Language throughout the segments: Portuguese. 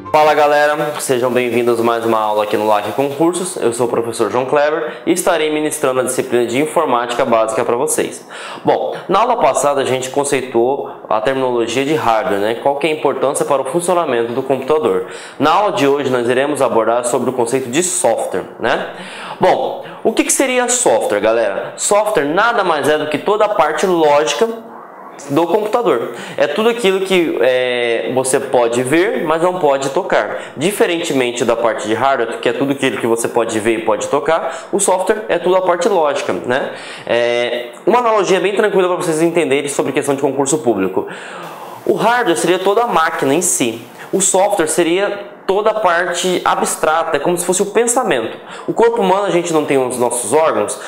Fala galera, sejam bem-vindos a mais uma aula aqui no LAC Concursos. Eu sou o professor João Kleber e estarei ministrando a disciplina de Informática Básica para vocês. Bom, na aula passada a gente conceituou a terminologia de hardware, né? Qual que é a importância para o funcionamento do computador. Na aula de hoje nós iremos abordar sobre o conceito de software, né? Bom, o que seria software, galera? Software nada mais é do que toda a parte lógica do computador. É tudo aquilo que você pode ver, mas não pode tocar. Diferentemente da parte de hardware, que é tudo aquilo que você pode ver e pode tocar, o software é tudo a parte lógica, né? Uma analogia bem tranquila para vocês entenderem sobre questão de concurso público. O hardware seria toda a máquina em si. O software seria toda a parte abstrata, é como se fosse o pensamento. O corpo humano, a gente não tem os nossos órgãos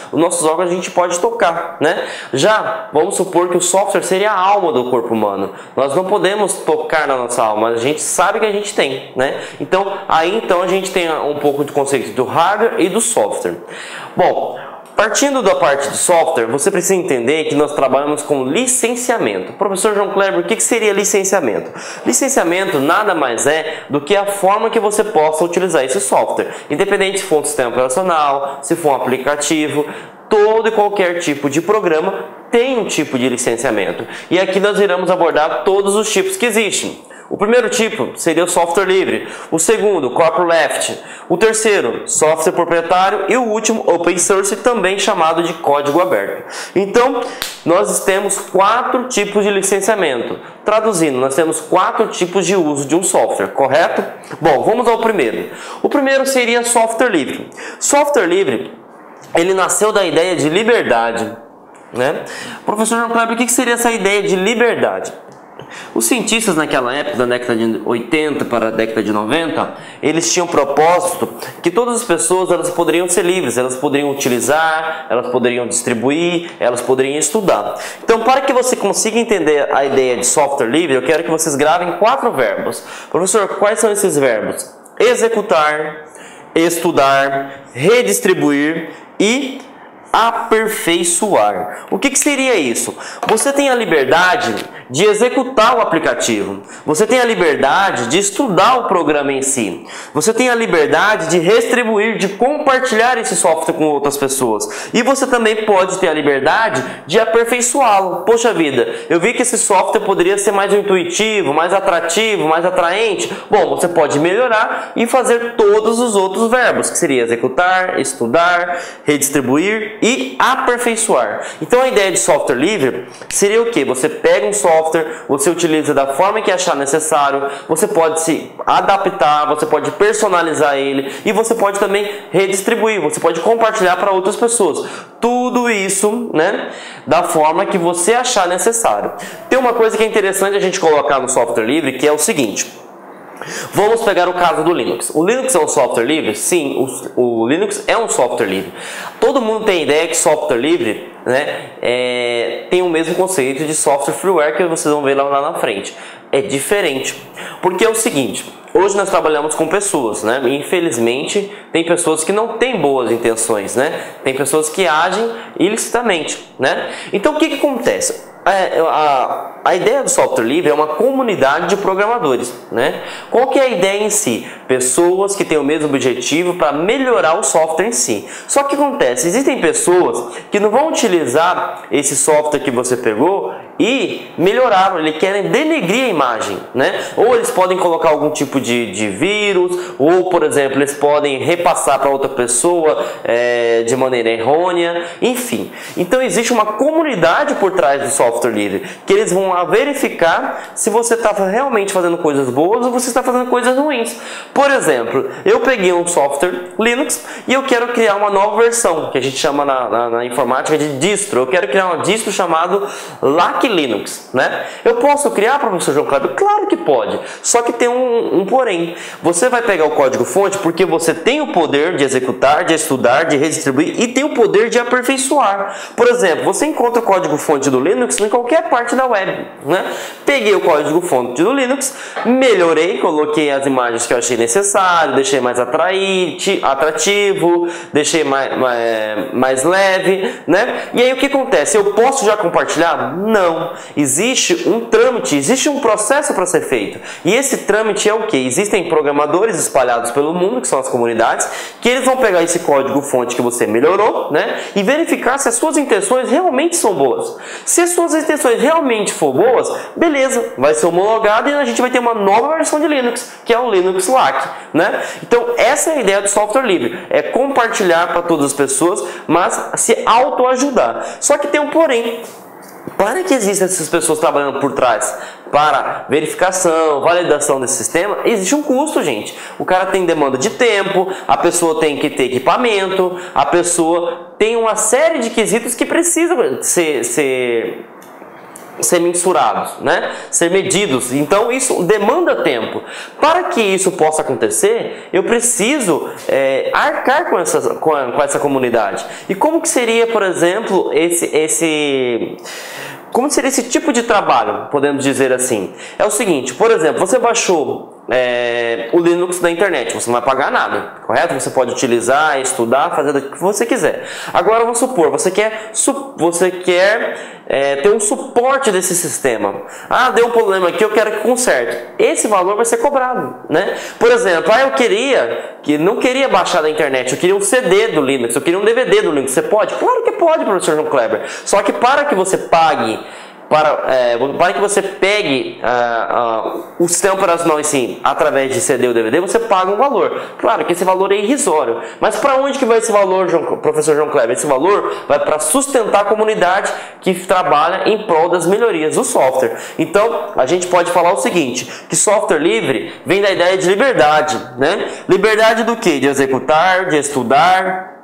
a gente pode tocar, né? Já, vamos supor que o software seria a alma do corpo humano. Nós não podemos tocar na nossa alma, mas a gente sabe que a gente tem, né? Então, a gente tem um pouco de conceito do hardware e do software. Bom, partindo da parte de software, você precisa entender que nós trabalhamos com licenciamento. Professor João Kleber, o que seria licenciamento? Licenciamento nada mais é do que a forma que você possa utilizar esse software. Independente se for um sistema operacional, se for um aplicativo, todo e qualquer tipo de programa tem um tipo de licenciamento. E aqui nós iremos abordar todos os tipos que existem. O primeiro tipo seria o software livre, o segundo, copyleft, o terceiro, software proprietário e o último, open source, também chamado de código aberto. Então, nós temos 4 tipos de licenciamento. Traduzindo, nós temos 4 tipos de uso de um software, correto? Bom, vamos ao primeiro. O primeiro seria software livre. Software livre, ele nasceu da ideia de liberdade, né? Professor João Kleber, o que seria essa ideia de liberdade? Os cientistas naquela época, da década de 80 para a década de 90, eles tinham propósito que todas as pessoas elas poderiam ser livres, elas poderiam utilizar, elas poderiam distribuir, elas poderiam estudar. Então, para que você consiga entender a ideia de software livre, eu quero que vocês gravem 4 verbos. Professor, quais são esses verbos? Executar, estudar, redistribuir e aperfeiçoar. O que seria isso? Você tem a liberdade de executar o aplicativo. Você tem a liberdade de estudar o programa em si. Você tem a liberdade de distribuir, de compartilhar esse software com outras pessoas. E você também pode ter a liberdade de aperfeiçoá-lo. Poxa vida, eu vi que esse software poderia ser mais intuitivo, mais atrativo, mais atraente. Bom, você pode melhorar e fazer todos os outros verbos, que seria executar, estudar, redistribuir e aperfeiçoar. Então a ideia de software livre seria o que? Você pega um software, você utiliza da forma que achar necessário, você pode se adaptar, você pode personalizar ele e você pode também redistribuir, você pode compartilhar para outras pessoas. Tudo isso, né, da forma que você achar necessário. Tem uma coisa que é interessante a gente colocar no software livre, que é o seguinte. Vamos pegar o caso do Linux. O Linux é um software livre? Sim, o Linux é um software livre. Todo mundo tem ideia que software livre, né, tem o mesmo conceito de software freeware que vocês vão ver lá na frente. É diferente, porque é o seguinte, hoje nós trabalhamos com pessoas, né? E infelizmente tem pessoas que não têm boas intenções, né? Tem pessoas que agem ilicitamente, né? Então o que acontece? A ideia do software livre é uma comunidade de programadores, né? Qual que é a ideia em si? Pessoas que têm o mesmo objetivo para melhorar o software em si. Só que acontece, existem pessoas que não vão utilizar esse software que você pegou e melhoraram, eles querem denegrir a imagem, né? Ou eles podem colocar algum tipo de vírus, ou por exemplo, eles podem repassar para outra pessoa de maneira errônea, enfim. Então existe uma comunidade por trás do software livre, que eles vão verificar se você está realmente fazendo coisas boas ou você está fazendo coisas ruins. Por exemplo, eu peguei um software Linux e eu quero criar uma nova versão, que a gente chama na informática de distro. Eu quero criar uma distro chamado LAC Linux, né? Eu posso criar, professor João Kleber? Claro que pode, só que tem um porém. Você vai pegar o código-fonte porque você tem o poder de executar, de estudar, de redistribuir e tem o poder de aperfeiçoar. Por exemplo, você encontra o código-fonte do Linux em qualquer parte da web, né? Peguei o código-fonte do Linux, melhorei, coloquei as imagens que eu achei necessário, deixei mais atrativo, deixei mais leve, né? E aí o que acontece? Eu posso já compartilhar? Não. Não. Existe um trâmite, existe um processo para ser feito. E esse trâmite é o quê? Existem programadores espalhados pelo mundo, que são as comunidades, que eles vão pegar esse código-fonte que você melhorou, né? E verificar se as suas intenções realmente são boas. Se as suas intenções realmente for boas, beleza, vai ser homologado e a gente vai ter uma nova versão de Linux, que é o Linux LAC, né? Então, essa é a ideia do software livre. É compartilhar para todas as pessoas, mas se autoajudar. Só que tem um porém. Para que existam essas pessoas trabalhando por trás para verificação, validação desse sistema, existe um custo, gente. O cara tem demanda de tempo, a pessoa tem que ter equipamento, a pessoa tem uma série de quesitos que precisam ser mensurados, né? Ser medidos. Então isso demanda tempo. Para que isso possa acontecer, eu preciso arcar com essa comunidade. E como que seria, por exemplo, como seria esse tipo de trabalho, podemos dizer assim? É o seguinte, por exemplo, você baixou o Linux da internet, você não vai pagar nada, correto? Você pode utilizar, estudar, fazer o que você quiser. Agora vamos supor, você quer ter um suporte desse sistema. Ah, deu um problema aqui, eu quero que conserte. Esse valor vai ser cobrado, né? Por exemplo, eu não queria baixar da internet, eu queria um CD do Linux, eu queria um DVD do Linux. Você pode? Claro que pode, professor João Kleber. Só que para que você pague, para que você pegue o sistema operacional em si através de CD ou DVD, você paga um valor. Claro que esse valor é irrisório. Mas para onde que vai esse valor, professor João Kleber? Esse valor vai para sustentar a comunidade que trabalha em prol das melhorias do software. Então, a gente pode falar o seguinte, que software livre vem da ideia de liberdade, né? Liberdade do quê? De executar, de estudar,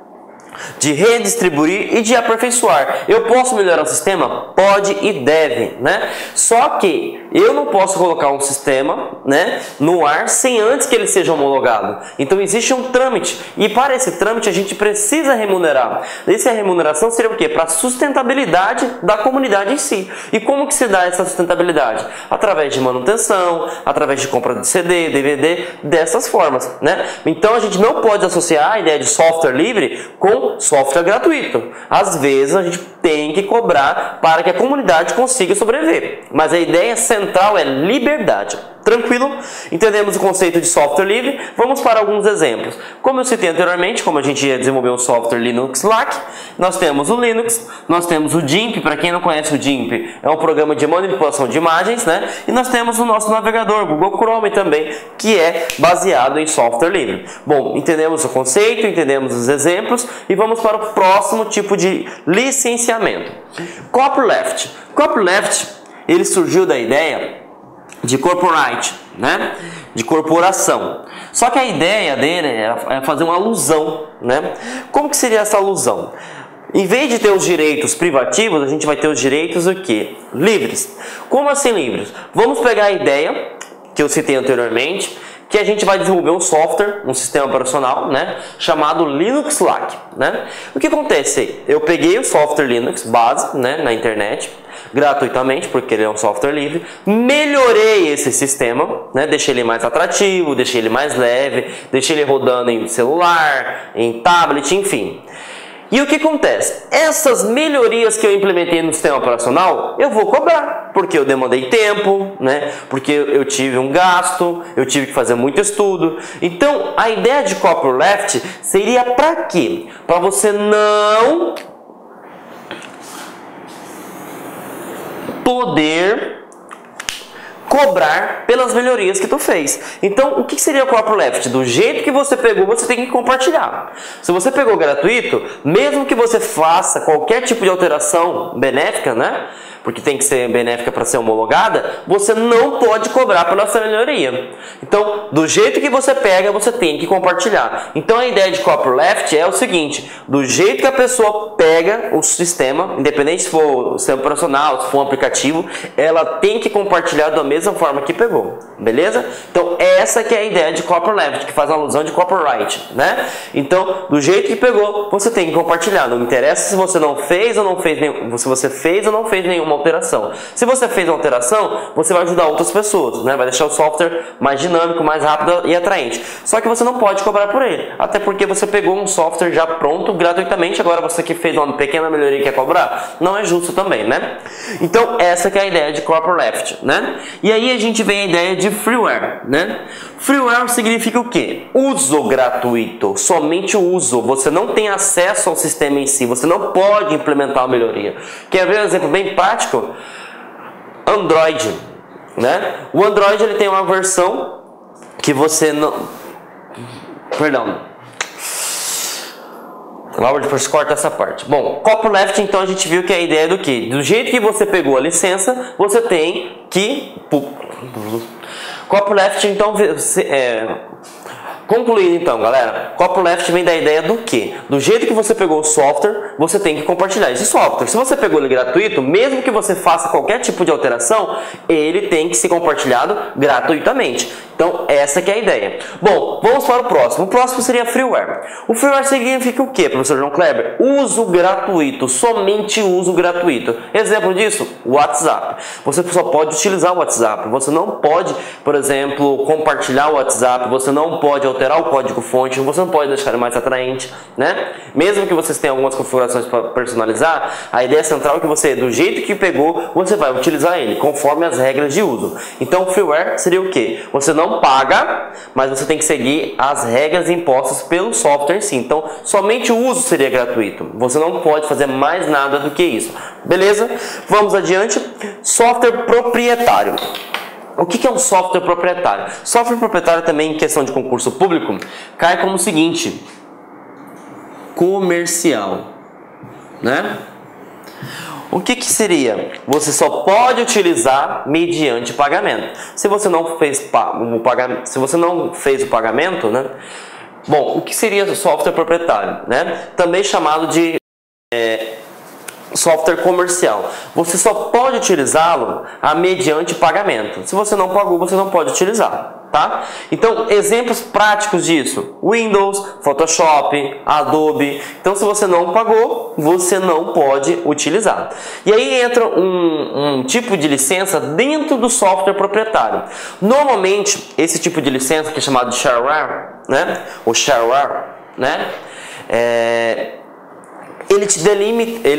de redistribuir e de aperfeiçoar. Eu posso melhorar o sistema? Pode e deve, né? Só que eu não posso colocar um sistema, né, no ar sem antes que ele seja homologado. Então existe um trâmite e para esse trâmite a gente precisa remunerar. Essa remuneração seria o quê? Para a sustentabilidade da comunidade em si. E como que se dá essa sustentabilidade? Através de manutenção, através de compra de CD, DVD, dessas formas, né? Então a gente não pode associar a ideia de software livre com software gratuito. Às vezes a gente tem que cobrar para que a comunidade consiga sobreviver. Mas a ideia central é liberdade. Tranquilo? Entendemos o conceito de software livre. Vamos para alguns exemplos. Como eu citei anteriormente, como a gente ia desenvolver um software Linux LAC, nós temos o Linux, nós temos o GIMP. Para quem não conhece o GIMP, é um programa de manipulação de imagens, né? E nós temos o nosso navegador, Google Chrome também, que é baseado em software livre. Bom, entendemos o conceito, entendemos os exemplos e vamos para o próximo tipo de licenciamento. Copyleft. Copyleft, ele surgiu da ideia de corporate, né? De corporação. Só que a ideia dele é fazer uma alusão, né? Como que seria essa alusão? Em vez de ter os direitos privativos, a gente vai ter os direitos o quê? Livres. Como assim livres? Vamos pegar a ideia que eu citei anteriormente, que a gente vai desenvolver um software, um sistema operacional, né, chamado Linux LAC, né? O que acontece? Eu peguei o software Linux base, né, na internet, gratuitamente, porque ele é um software livre, melhorei esse sistema, né, deixei ele mais atrativo, deixei ele mais leve, deixei ele rodando em celular, em tablet, enfim. E o que acontece? Essas melhorias que eu implementei no sistema operacional, eu vou cobrar, porque eu demandei tempo, né? Porque eu tive um gasto, eu tive que fazer muito estudo. Então, a ideia de copyleft seria para quê? Para você não poder cobrar pelas melhorias que tu fez. Então, o que seria o copyleft? Do jeito que você pegou, você tem que compartilhar. Se você pegou gratuito, mesmo que você faça qualquer tipo de alteração benéfica, né? Porque tem que ser benéfica para ser homologada, você não pode cobrar pela sua melhoria. Então, do jeito que você pega, você tem que compartilhar. Então, a ideia de copyleft é o seguinte, do jeito que a pessoa pega o sistema, independente se for o sistema operacional, se for um aplicativo, ela tem que compartilhar da mesma forma que pegou, beleza? Então, essa que é a ideia de copyleft, que faz uma alusão de copyright, né? Então, do jeito que pegou, você tem que compartilhar. Não interessa se você não fez ou não fez, se você fez ou não fez nenhuma uma alteração. Se você fez uma alteração, você vai ajudar outras pessoas, né? Vai deixar o software mais dinâmico, mais rápido e atraente. Só que você não pode cobrar por ele, até porque você pegou um software já pronto gratuitamente, agora você que fez uma pequena melhoria e quer cobrar, não é justo também, né? Então essa que é a ideia de copyleft, né? E aí a gente vem a ideia de freeware, né? Freeware significa o quê? Uso gratuito, somente o uso. Você não tem acesso ao sistema em si, você não pode implementar uma melhoria. Quer ver um exemplo bem prático? Android, né? O Android ele tem uma versão que você não... Perdão. Laura, depois corta essa parte. Bom, copyleft, então a gente viu que é a ideia do que? Do jeito que você pegou a licença, você tem que... Copyleft, então, concluindo então, galera, copyleft vem da ideia do que? Do jeito que você pegou o software, você tem que compartilhar esse software. Se você pegou ele gratuito, mesmo que você faça qualquer tipo de alteração, ele tem que ser compartilhado gratuitamente. Então, essa que é a ideia. Bom, vamos para o próximo. O próximo seria freeware. O freeware significa o que, professor João Kleber? Uso gratuito, somente uso gratuito. Exemplo disso, WhatsApp. Você só pode utilizar o WhatsApp. Você não pode, por exemplo, compartilhar o WhatsApp. Você não pode alterar o código-fonte. Você não pode deixar ele mais atraente, né? Mesmo que vocês tenham algumas configurações para personalizar, a ideia central é que você, do jeito que pegou, você vai utilizar ele, conforme as regras de uso. Então, freeware seria o que? Você não paga, mas você tem que seguir as regras impostas pelo software em si. Então, somente o uso seria gratuito. Você não pode fazer mais nada do que isso. Beleza? Vamos adiante. Software proprietário. O que é um software proprietário? Software proprietário também, em questão de concurso público, cai como o seguinte: comercial, né? O que seria? Você só pode utilizar mediante pagamento. Se você não fez o pagamento, né? Bom, o que seria o software proprietário, né? Também chamado de software comercial. Você só pode utilizá-lo mediante pagamento. Se você não pagou, você não pode utilizar, tá? Então, exemplos práticos disso: Windows, Photoshop, Adobe. Então, se você não pagou, você não pode utilizar. E aí entra um tipo de licença dentro do software proprietário. Normalmente, esse tipo de licença, que é chamado de shareware, né? O shareware, né? Ele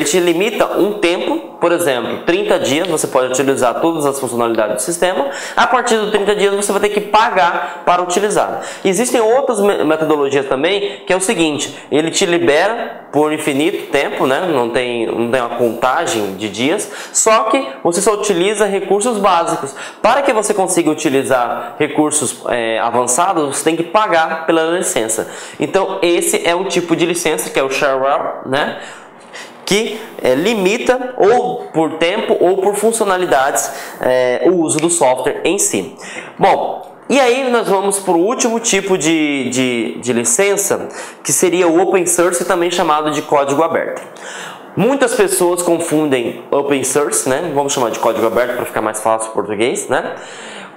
te limita um tempo, por exemplo, 30 dias você pode utilizar todas as funcionalidades do sistema. A partir dos 30 dias você vai ter que pagar para utilizar. Existem outras metodologias também, que é o seguinte: ele te libera por infinito tempo, né? Não tem uma contagem de dias, só que você só utiliza recursos básicos. Para que você consiga utilizar recursos avançados, você tem que pagar pela licença. Então esse é o tipo de licença que é o shareware, né? Que limita ou por tempo ou por funcionalidades o uso do software em si. Bom, e aí nós vamos para o último tipo de licença, que seria o open source, também chamado de código aberto. Muitas pessoas confundem open source, né? Vamos chamar de código aberto para ficar mais fácil em português, né?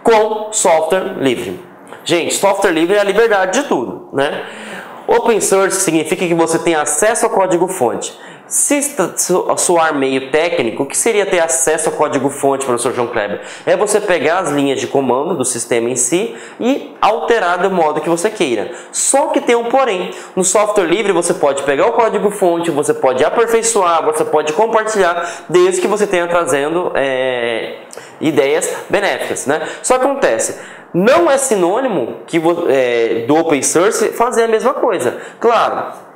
Com software livre. Gente, software livre é a liberdade de tudo, né? Open source significa que você tem acesso ao código-fonte. Se soar meio técnico, o que seria ter acesso ao código-fonte, professor João Kleber? É você pegar as linhas de comando do sistema em si e alterar do modo que você queira. Só que tem um porém. No software livre você pode pegar o código-fonte, você pode aperfeiçoar, você pode compartilhar, desde que você tenha trazendo ideias benéficas, né? Só que acontece, não é sinônimo que do open source fazer a mesma coisa. Claro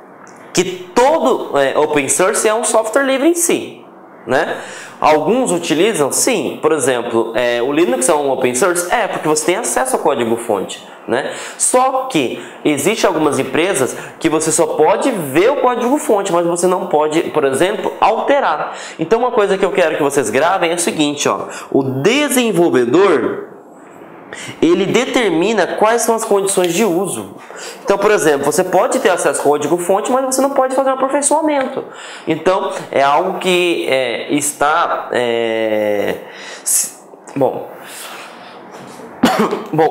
que todo open source é um software livre em si, né? Alguns utilizam, sim, por exemplo, o Linux é um open source? Porque você tem acesso ao código-fonte, né? Só que existem algumas empresas que você só pode ver o código-fonte, mas você não pode, por exemplo, alterar. Então uma coisa que eu quero que vocês gravem é o seguinte, ó: o desenvolvedor, ele determina quais são as condições de uso. Então, por exemplo, você pode ter acesso ao código-fonte, mas você não pode fazer um aperfeiçoamento. Então, é algo que está... Bom,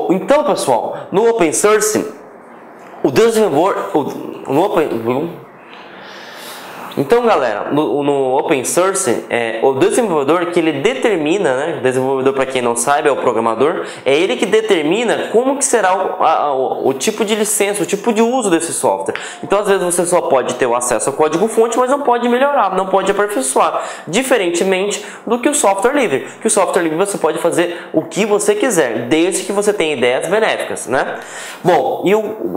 então, pessoal, no open source, o desenvolvedor... Então, galera, no Open Source, o desenvolvedor que ele determina, né? O desenvolvedor, para quem não sabe, é o programador, é ele que determina como que será o tipo de licença, o tipo de uso desse software. Então, às vezes você só pode ter o acesso ao código-fonte, mas não pode melhorar, não pode aperfeiçoar, diferentemente do que o software livre. Que o software livre você pode fazer o que você quiser, desde que você tenha ideias benéficas, né? Bom,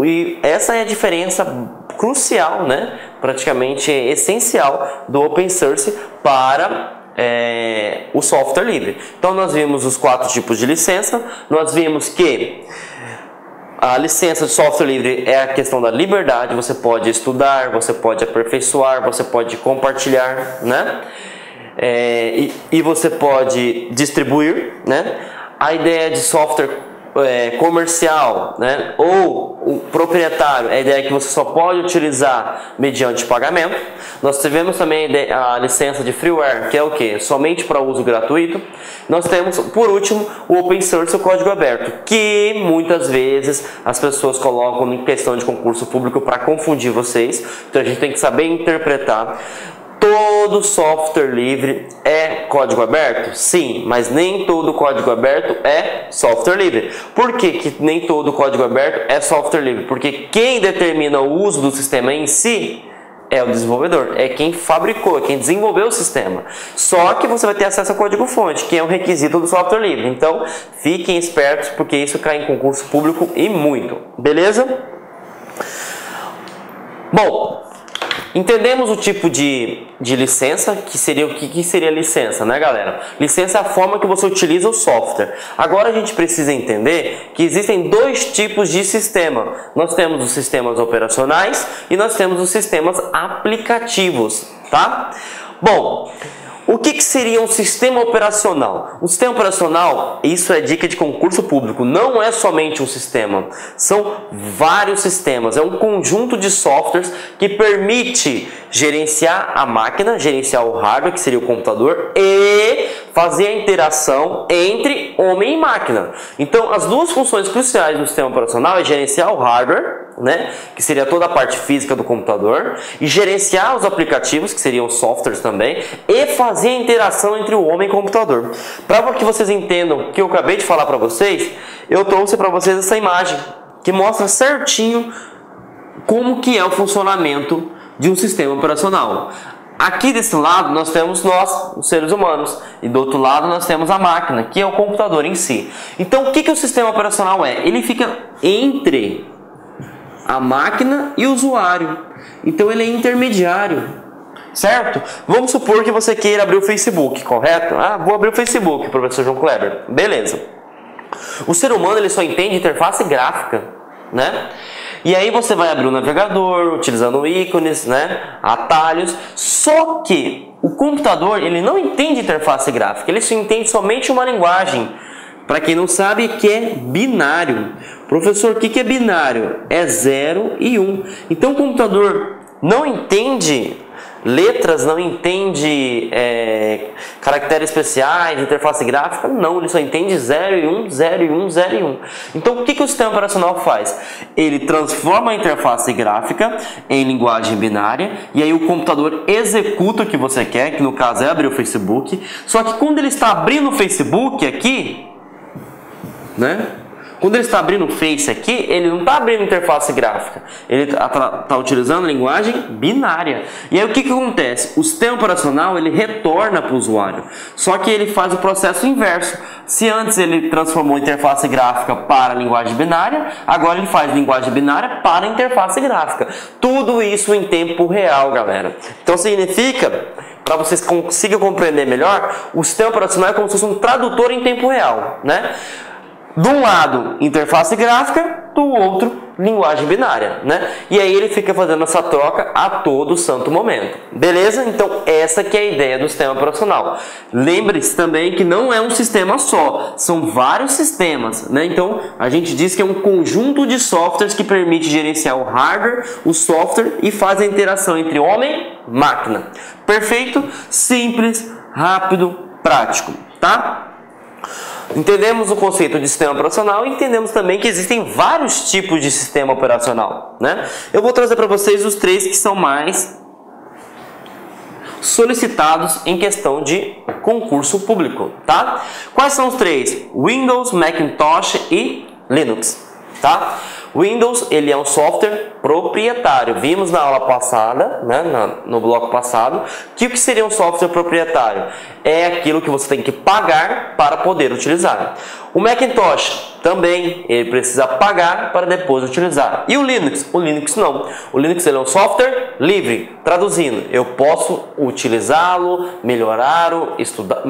e essa é a diferença crucial, né? Praticamente essencial do Open Source para o software livre. Então nós vimos os 4 tipos de licença, nós vimos que a licença de software livre é a questão da liberdade, você pode estudar, você pode aperfeiçoar, você pode compartilhar, né? E você pode distribuir, né? A ideia de software comercial, né? Ou o proprietário, a ideia é que você só pode utilizar mediante pagamento. Nós tivemos também a licença de freeware, que é o que? Somente para uso gratuito. Nós temos, por último, o Open Source, o código aberto, que muitas vezes as pessoas colocam em questão de concurso público para confundir vocês. Então a gente tem que saber interpretar. Todo software livre é código aberto? Sim, mas nem todo código aberto é software livre. Por que nem todo código aberto é software livre? Porque quem determina o uso do sistema em si é o desenvolvedor, é quem fabricou, é quem desenvolveu o sistema. Só que você vai ter acesso ao código-fonte, que é um requisito do software livre. Então, fiquem espertos, porque isso cai em concurso público e muito. Beleza? Bom, entendemos o tipo de licença, que seria o que seria licença, né, galera? Licença é a forma que você utiliza o software. Agora a gente precisa entender que existem 2 tipos de sistema. Nós temos os sistemas operacionais e nós temos os sistemas aplicativos, tá? Bom, o que seria um sistema operacional? Um sistema operacional, isso é dica de concurso público, não é somente um sistema, são vários sistemas, é um conjunto de softwares que permite gerenciar a máquina, gerenciar o hardware, que seria o computador, e fazer a interação entre homem e máquina. Então, as 2 funções cruciais do sistema operacional é gerenciar o hardware, né, que seria toda a parte física do computador, e gerenciar os aplicativos, que seriam os softwares também, e fazer a interação entre o homem e o computador. Para que vocês entendam o que eu acabei de falar para vocês, eu trouxe para vocês essa imagem, que mostra certinho como que é o funcionamento de um sistema operacional. Aqui desse lado nós temos nós, os seres humanos, e do outro lado nós temos a máquina, que é o computador em si. Então o que o sistema operacional é? Ele fica entre a máquina e o usuário. Então ele é intermediário, certo? Vamos supor que você queira abrir o Facebook, correto? Vou abrir o Facebook, professor João Kleber. Beleza. O ser humano ele só entende interface gráfica, né? E aí você vai abrir o navegador, utilizando ícones, né? Atalhos. Só que o computador ele não entende interface gráfica, ele só entende somente uma linguagem. Para quem não sabe, que é binário. Professor, o que é binário? É 0 e 1. Então o computador não entende letras, não entende caracteres especiais, interface gráfica, não, ele só entende 0 e 1, 0 e 1, 0 e 1. Então o que o sistema operacional faz? Ele transforma a interface gráfica em linguagem binária, e aí o computador executa o que você quer, que no caso é abrir o Facebook, só que quando ele está abrindo o Facebook aqui, né? Quando ele está abrindo o Face aqui, ele não está abrindo interface gráfica, ele está utilizando linguagem binária. E aí o que acontece? O sistema operacional ele retorna para o usuário, só que ele faz o processo inverso. Se antes ele transformou a interface gráfica para a linguagem binária, agora ele faz linguagem binária para a interface gráfica. Tudo isso em tempo real, galera. Então significa, para vocês consigam compreender melhor, o sistema operacional é como se fosse um tradutor em tempo real, né? De um lado, interface gráfica, do outro, linguagem binária, né? E aí ele fica fazendo essa troca a todo santo momento. Beleza? Então essa que é a ideia do sistema operacional. Lembre-se também que não é um sistema só, são vários sistemas, né? Então a gente diz que é um conjunto de softwares que permite gerenciar o hardware, o software e faz a interação entre homem e máquina. Perfeito? Simples, rápido, prático, tá? Entendemos o conceito de sistema operacional e entendemos também que existem vários tipos de sistema operacional, né? Eu vou trazer para vocês os 3 que são mais solicitados em questão de concurso público, tá? Quais são os três? Windows, Macintosh e Linux, tá? Windows, ele é um software proprietário. Vimos na aula passada, né, no bloco passado, que o que seria um software proprietário? É aquilo que você tem que pagar para poder utilizar. O Macintosh também, ele precisa pagar para depois utilizar. E o Linux? O Linux não. O Linux, ele é um software livre. Traduzindo, eu posso utilizá-lo, melhorá-lo, estudar...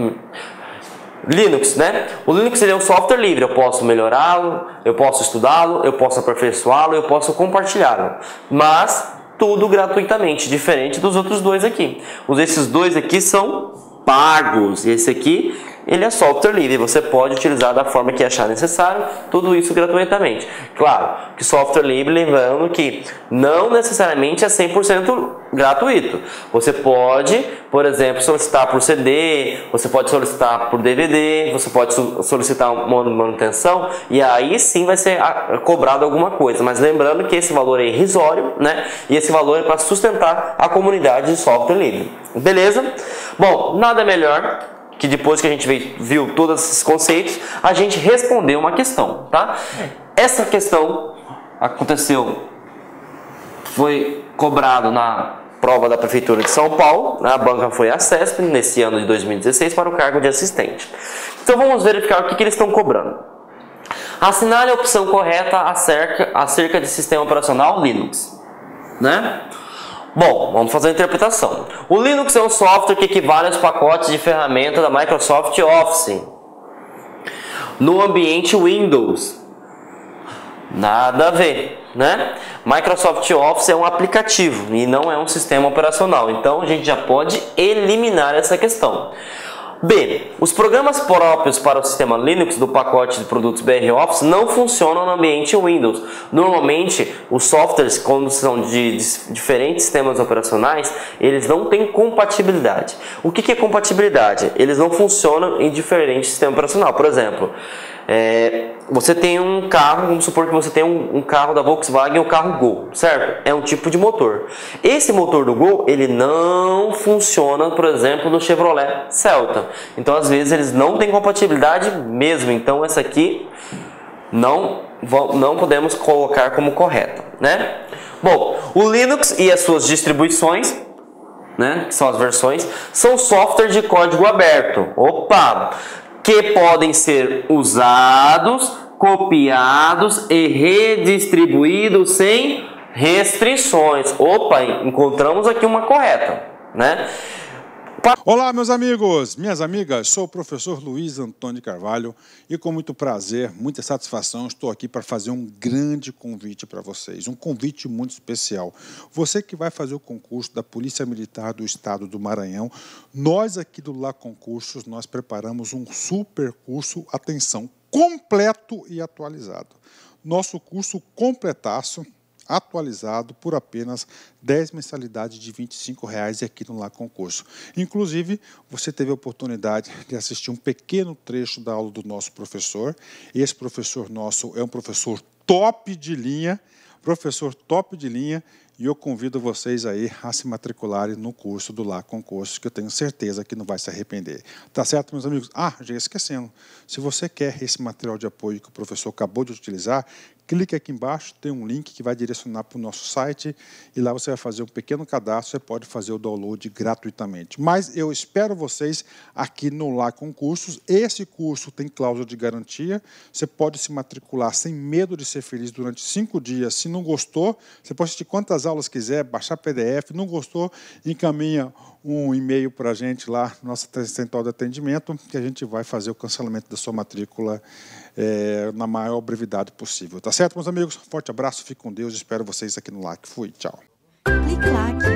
Linux, né? O Linux, ele é um software livre. Eu posso melhorá-lo, eu posso estudá-lo, eu posso aperfeiçoá-lo, eu posso compartilhá-lo. Mas tudo gratuitamente, diferente dos outros dois aqui. Esses dois aqui são pagos. Esse aqui, ele é software livre. Você pode utilizar da forma que achar necessário, tudo isso gratuitamente. Claro, que software livre, lembrando que não necessariamente é 100% gratuito. Você pode, por exemplo, solicitar por CD, você pode solicitar por DVD, você pode solicitar uma manutenção e aí sim vai ser cobrado alguma coisa. Mas lembrando que esse valor é irrisório, né? E esse valor é para sustentar a comunidade de software livre. Beleza? Bom, nada melhor que depois que a gente viu todos esses conceitos, a gente respondeu uma questão, tá? Essa questão aconteceu, foi cobrado na prova da Prefeitura de São Paulo, a banca foi a CESP, nesse ano de 2016, para o cargo de assistente. Então vamos verificar o que eles estão cobrando. Assinale a opção correta acerca de sistema operacional Linux, né? Bom, vamos fazer a interpretação. O Linux é um software que equivale aos pacotes de ferramenta da Microsoft Office no ambiente Windows. Nada a ver, né? Microsoft Office é um aplicativo e não é um sistema operacional. Então a gente já pode eliminar essa questão. B. Os programas próprios para o sistema Linux do pacote de produtos BR Office não funcionam no ambiente Windows. Normalmente, os softwares, quando são de diferentes sistemas operacionais, eles não têm compatibilidade. O que é compatibilidade? Eles não funcionam em diferentes sistemas operacionais. Por exemplo, você tem um carro, vamos supor que você tem um carro da Volkswagen, o carro Gol, certo? É um tipo de motor. Esse motor do Gol, ele não funciona, por exemplo, no Chevrolet Celta. Então, às vezes, eles não têm compatibilidade mesmo. Então, essa aqui não podemos colocar como correta, né? Bom, o Linux e as suas distribuições, né, que são as versões, são softwares de código aberto. Opa! Que podem ser usados, copiados e redistribuídos sem restrições. Opa, encontramos aqui uma correta, né? Olá, meus amigos, minhas amigas, sou o professor Luiz Antônio Carvalho e com muito prazer, muita satisfação, estou aqui para fazer um grande convite para vocês, um convite muito especial. Você que vai fazer o concurso da Polícia Militar do Estado do Maranhão, nós aqui do Lá Concursos, nós preparamos um super curso, atenção, completo e atualizado. Nosso curso completaço, atualizado por apenas 10 mensalidades de R$ 25,00 aqui no Lá Concurso. Inclusive, você teve a oportunidade de assistir um pequeno trecho da aula do nosso professor. Esse professor nosso é um professor top de linha, e eu convido vocês aí a se matricularem no curso do Lá Concurso, que eu tenho certeza que não vai se arrepender. Tá certo, meus amigos? Ah, já esquecendo, se você quer esse material de apoio que o professor acabou de utilizar, clique aqui embaixo, tem um link que vai direcionar para o nosso site e lá você vai fazer um pequeno cadastro, você pode fazer o download gratuitamente. Mas eu espero vocês aqui no Lá Concursos. Esse curso tem cláusula de garantia, você pode se matricular sem medo de ser feliz durante 5 dias. Se não gostou, você pode assistir quantas aulas quiser, baixar PDF, não gostou, encaminha um e-mail para a gente lá, nossa central de atendimento, que a gente vai fazer o cancelamento da sua matrícula na maior brevidade possível. Tá certo, meus amigos? Forte abraço, fique com Deus, espero vocês aqui no LAC. Fui, tchau. Clique lá.